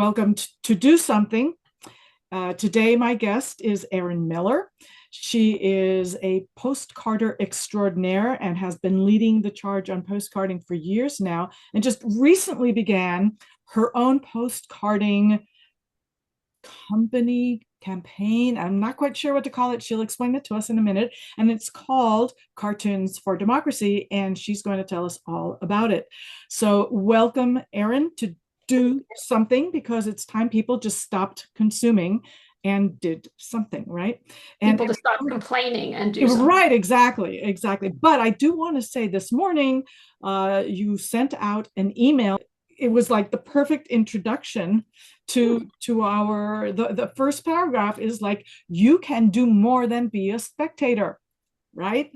Welcome to Do Something. Today, my guest is Erin Miller. She is a postcarder extraordinaire and has been leading the charge on postcarding for years now, and just recently began her own postcarding company campaign. I'm not quite sure what to call it. She'll explain it to us in a minute. And it's called Cartoons for Democracy, and she's going to tell us all about it. So welcome, Erin, to Do Something, because it's time people just stopped consuming and did something, right? And People to stop complaining and do something. right, exactly. But I do want to say this morning, you sent out an email. It was like the perfect introduction to our the first paragraph is like, you can do more than be a spectator, right?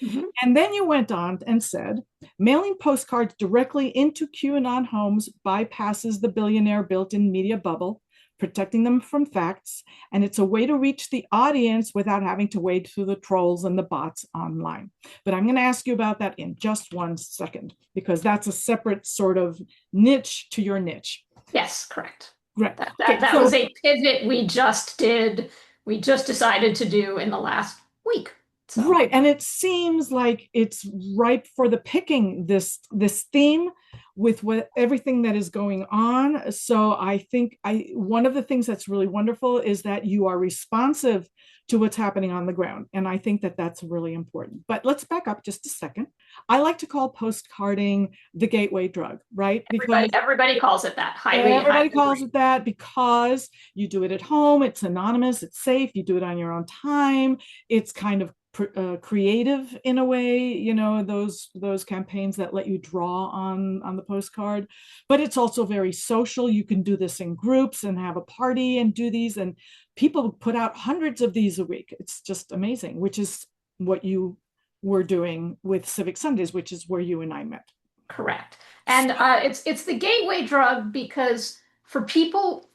Mhm. And then you went on and said, mailing postcards directly into QAnon homes bypasses the billionaire built-in media bubble, protecting them from facts, and it's a way to reach the audience without having to wade through the trolls and the bots online. But I'm going to ask you about that in just 1 second, because that's a separate sort of niche to your niche. Yes, correct. Right. That, Okay, that that so was a pivot we just did. We just decided to do in the last week. So right, and it seems like it's ripe for the picking, this theme with what everything that is going on. So I think I one of the things that's really wonderful is that you are responsive to what's happening on the ground, and I think that that's really important. But let's back up just a second. I like to call postcarding the gateway drug, right? Because everybody calls it that. Highly everybody calls agree. it that, because you do it at home, it's anonymous, it's safe, you do it on your own time, it's kind of creative in a way, those campaigns that let you draw on the postcard. But it's also very social. You can do this in groups and have a party and do these, and people put out hundreds of these a week. It's just amazing, which is what you were doing with Civic Sundays, which is where you and I met. Correct. And it's the gateway drug because for people,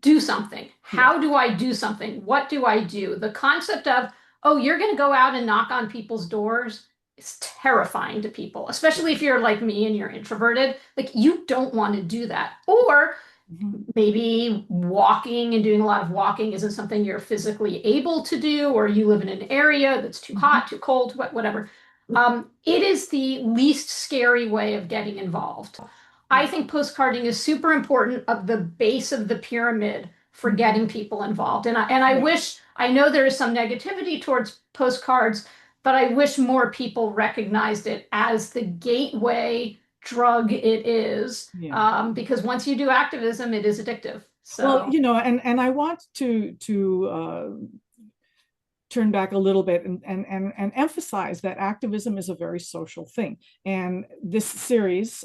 do something. Yeah. How do I do something? What do I do? The concept of, oh, you're going to go out and knock on people's doors is terrifying to people, especially if you're like me and you're introverted. Like, you don't want to do that. Or Mhm. maybe walking and doing a lot of walking isn't something you're physically able to do, or you live in an area that's too Mhm. hot, too cold, whatever. It is the least scary way of getting involved. I think postcarding is super important of the base of the pyramid for Mhm. getting people involved. And I Yeah. wish, I know there is some negativity towards postcards, but I wish more people recognized it as the gateway drug it is. Yeah. Because once you do activism, it is addictive. Well, So and I want to turn back a little bit and emphasize that activism is a very social thing. And this series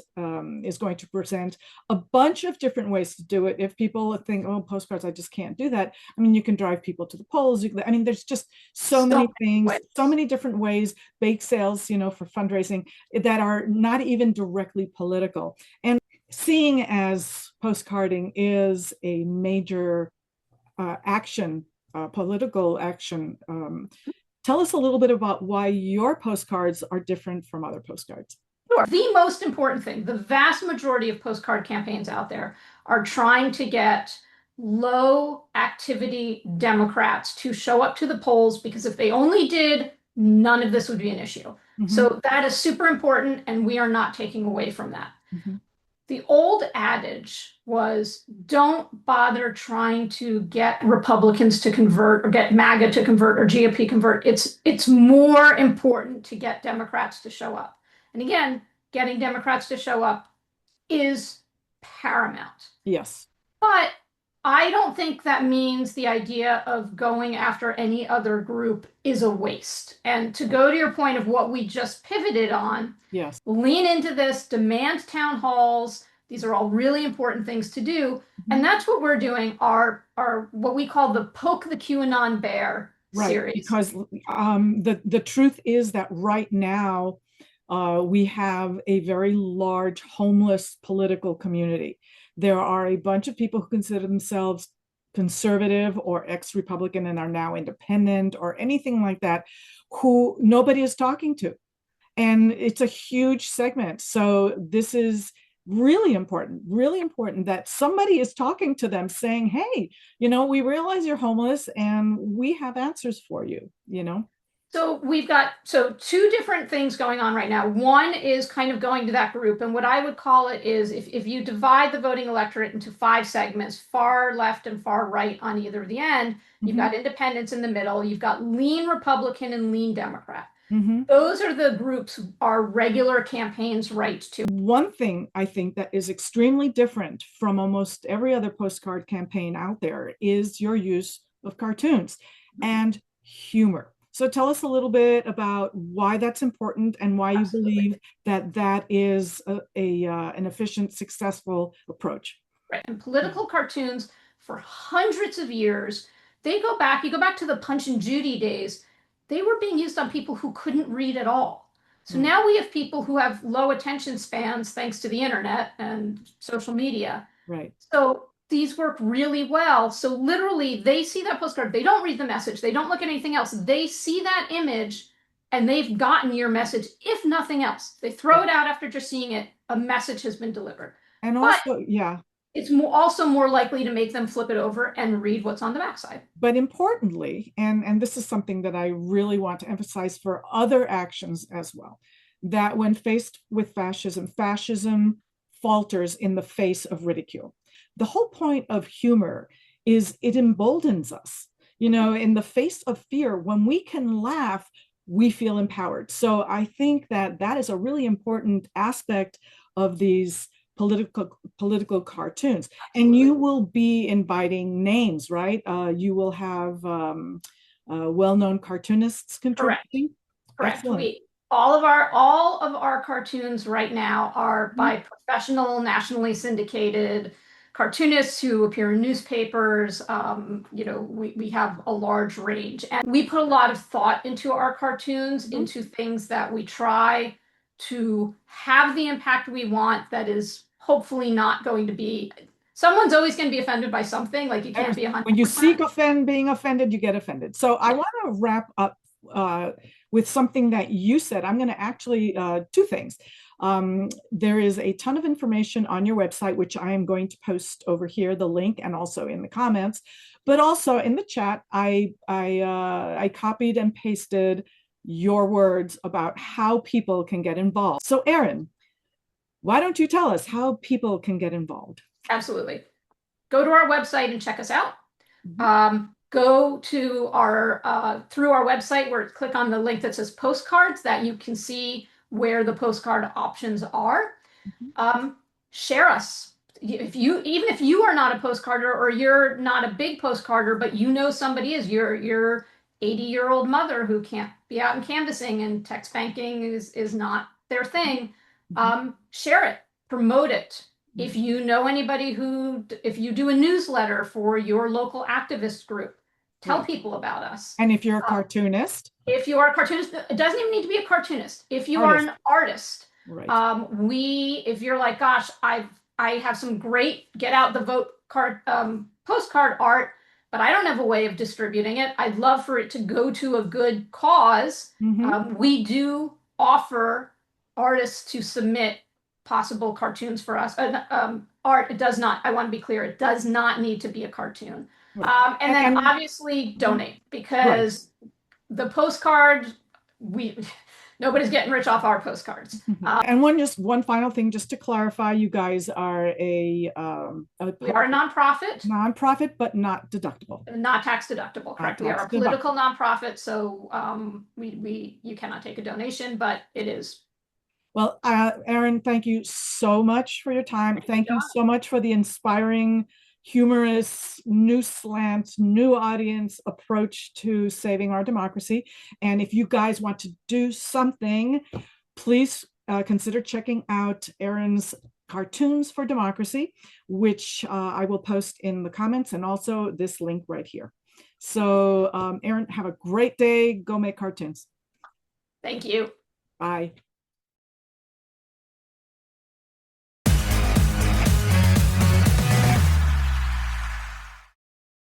is going to present a bunch of different ways to do it. If people think, oh, postcards, I just can't do that. I mean, you can drive people to the polls. I mean, there's just so so many many things, so ways. many different ways, bake sales, for fundraising that are not even directly political. And seeing as postcarding is a major action, political action. Tell us a little bit about why your postcards are different from other postcards. Sure. The most important thing, the vast majority of postcard campaigns out there are trying to get low activity Democrats to show up to the polls because if they only did, none of this would be an issue. Mm-hmm. So that is super important, and we are not taking away from that. Mm-hmm. The old adage was don't bother trying to get Republicans to convert or get MAGA to convert or GOP convert. It's more important to get Democrats to show up. And again, getting Democrats to show up is paramount. Yes. But I don't think that means the idea of going after any other group is a waste. And to go to your point of what we just pivoted on, Yes. lean into this, demand town halls. These are all really important things to do. Mm-hmm. And that's what we're doing, our what we call the Poke the QAnon Bear Right, series. because the truth is that right now we have a very large homeless political community. There are a bunch of people who consider themselves conservative or ex-Republican and are now independent or anything like that, who nobody is talking to. And it's a huge segment. So this is really important that somebody is talking to them saying, hey, we realize you're homeless and we have answers for you. So we've got two different things going on right now. One is kind of going to that group, and what I would call it is if you divide the voting electorate into five segments, far left and far right on either the end, you've Mm-hmm. got independents in the middle, you've got lean Republican and lean Democrat. Mm-hmm. Those are the groups our regular campaigns write to. One thing I think that is extremely different from almost every other postcard campaign out there is your use of cartoons and humor. So tell us a little bit about why that's important and why you Absolutely. believe that that is an efficient, successful approach. Right. And political cartoons for hundreds of years, you go back to the Punch and Judy days, they were being used on people who couldn't read at all. So Right, now we have people who have low attention spans thanks to the internet and social media. right. So these work really well. So literally, they see that postcard, they don't read the message, they don't look at anything else. They see that image and they've gotten your message, if nothing else. They throw it out after just seeing it, a message has been delivered. And But also, yeah, it's also more likely to make them flip it over and read what's on the backside. but importantly, and this is something that I really want to emphasize for other actions as well, that when faced with fascism, fascism falters in the face of ridicule. The whole point of humor is it emboldens us. In the face of fear, when we can laugh, we feel empowered. So I think that that is a really important aspect of these political cartoons. And Absolutely. you will be inviting names, right? You will have well-known cartoonists Correct. contributing. Correct. Excellent. We all of our cartoons right now are by professional, nationally syndicated cartoonists who appear in newspapers. We have a large range, and we put a lot of thought into our cartoons, Mhm. into things that we try to have the impact we want. That is hopefully not going to be. Someone's always going to be offended by something. Like you can't be When you 100%. seek being offended, you get offended. So I Yeah. want to wrap up with something that you said. I'm going to actually two things. There is a ton of information on your website, which I am going to post over here, the link, and also in the comments. But also in the chat, I copied and pasted your words about how people can get involved. So, Erin, why don't you tell us how people can get involved? Absolutely. Go to our website and check us out. Mhm. Go to our through our website where click on the link that says postcards that you can see where the postcard options are. Mhm. Share us. Even if you are not a postcarder or you're not a big postcarder, but you know somebody is your 80-year-old mother who can't be out and canvassing and text banking is not their thing. Mhm. Share it, promote it. Mhm. If you do a newsletter for your local activist group, tell Right. people about us. And if you're a Uh, cartoonist, if you are a cartoonist, it doesn't even need to be a cartoonist. If you are artist, an artist, right. if you're like, gosh, I have some great get out the vote card postcard art, but I don't have a way of distributing it. I'd love for it to go to a good cause. Mm-hmm. We do offer artists to submit possible cartoons for us. Art, it does not, I want to be clear, it does not need to be a cartoon. Right. And then And obviously mhm. donate Right. because the postcard, we nobody's getting rich off our postcards. And one final thing, just to clarify, you guys are a We are a nonprofit, nonprofit, but not deductible. not tax deductible, Not correct? We are tax a political deductible. nonprofit, so we you cannot take a donation, but it is. Well, Erin, thank you so much for your time. Thank you, Thank you John. so much for the inspiring, humorous, new slant, new audience approach to saving our democracy. And if you guys want to do something, please consider checking out Erin's Cartoons for Democracy, which I will post in the comments and also this link right here. So, Erin, have a great day. Go make cartoons. Thank you. Bye.